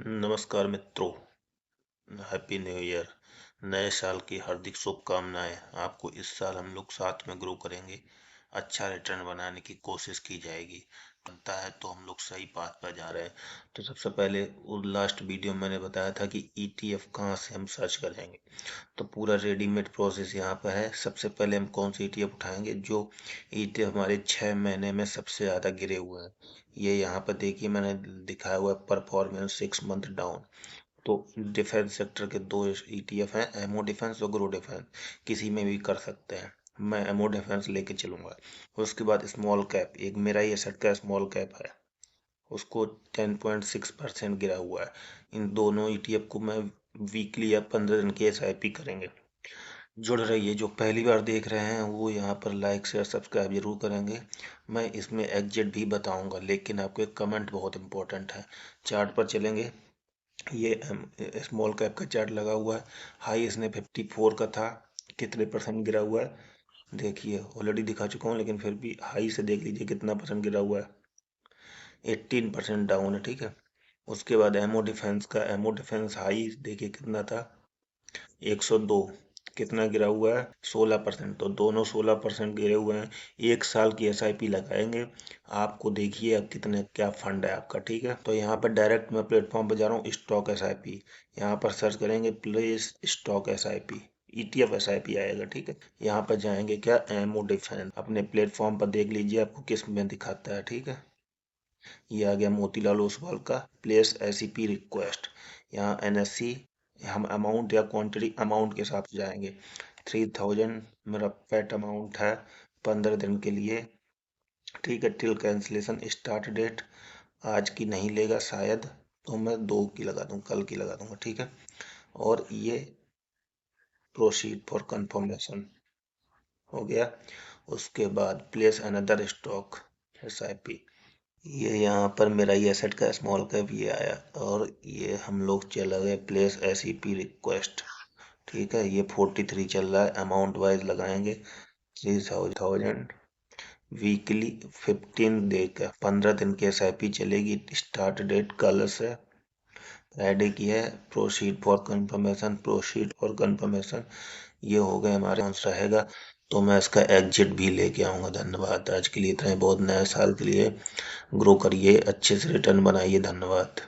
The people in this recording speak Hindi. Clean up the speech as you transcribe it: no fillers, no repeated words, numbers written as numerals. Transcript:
नमस्कार मित्रों, हैप्पी न्यू ईयर। नए साल की हार्दिक शुभकामनाएं। आपको इस साल हम लोग साथ में ग्रो करेंगे, अच्छा रिटर्न बनाने की कोशिश की जाएगी। बनता है तो हम लोग सही बात पर जा रहे हैं। तो सबसे पहले लास्ट वीडियो में मैंने बताया था कि ETF कहाँ से हम सर्च करेंगे, तो पूरा रेडीमेड प्रोसेस यहाँ पर है। सबसे पहले हम कौन सी ETF उठाएंगे, जो ETF हमारे 6 महीने में सबसे ज़्यादा गिरे हुए हैं। ये यहाँ पर देखिए मैंने दिखाया हुआ है परफॉर्मेंस 6 मंथ डाउन। तो डिफेंस सेक्टर के दो ETF हैं, एमओ डिफेंस और ग्रो डिफेंस। किसी में भी कर सकते हैं, मैं एमओ डिफेंस लेके चलूंगा। उसके बाद स्मॉल कैप, एक मेरा ही एसेट का स्मॉल कैप है, उसको 10.6% गिरा हुआ है। इन दोनों ETF को मैं वीकली या 15 दिन की SIP करेंगे। जुड़ रहिए। जो पहली बार देख रहे हैं वो यहाँ पर लाइक शेयर सब्सक्राइब जरूर करेंगे। मैं इसमें एग्जिट भी बताऊंगा, लेकिन आपके कमेंट बहुत इंपॉर्टेंट है। चार्ट पर चलेंगे। ये स्मॉल कैप का चार्ट लगा हुआ है। हाई इसने 54 का था। कितने परसेंट गिरा हुआ है देखिए, ऑलरेडी दिखा चुका हूँ, लेकिन फिर भी हाई से देख लीजिए कितना परसेंट गिरा हुआ है। 18% डाउन है, ठीक है। उसके बाद एमओ डिफेंस हाई देखिए कितना था, 102। कितना गिरा हुआ है, 16%। तो दोनों 16% गिरे हुए हैं। 1 साल की SIP लगाएंगे। आपको देखिए अब कितने क्या फंड है आपका, ठीक है। तो यहाँ पर डायरेक्ट मैं प्लेटफॉर्म पर जा रहा हूँ, स्टॉक SIP। यहाँ पर सर्च करेंगे place stock SIP, ETF SIP आएगा, ठीक है। यहाँ पर जाएंगे क्या, एमओ डिफेंस। अपने प्लेटफॉर्म पर देख लीजिए आपको किस में दिखाता है, ठीक है। ये आ गया मोतीलाल ओसवाल का प्लेस SIP रिक्वेस्ट। यहाँ NSE, हम अमाउंट या क्वांटिटी अमाउंट के हिसाब से जाएंगे। 3000 मेरा पेट अमाउंट है 15 दिन के लिए, ठीक है। टिल कैंसिलेशन स्टार्ट डेट आज की नहीं लेगा शायद, तो मैं 2 की लगा दूँ, कल की लगा दूंगा, ठीक है। और ये प्रोसीड फॉर कंफर्मेशन हो गया। उसके बाद प्लेस अनदर स्टॉक SIP। ये यहाँ पर मेरा ये एसेट का स्मॉल कैप ये आया, और ये हम लोग चला गए प्लेस SIP रिक्वेस्ट, ठीक है। ये 43 चल रहा है। अमाउंट वाइज लगाएंगे 3000 वीकली, 15 डे का 15 दिन की SIP चलेगी। स्टार्ट डेट कल से फ्राइडे की है। प्रोसीड फॉर कंफर्मेशन ये हो गए हमारे आंसर रहेगा। तो मैं इसका एग्जिट भी लेके आऊंगा। धन्यवाद। आज के लिए इतना ही। बहुत नए साल के लिए ग्रो करिए, अच्छे से रिटर्न बनाइए। धन्यवाद।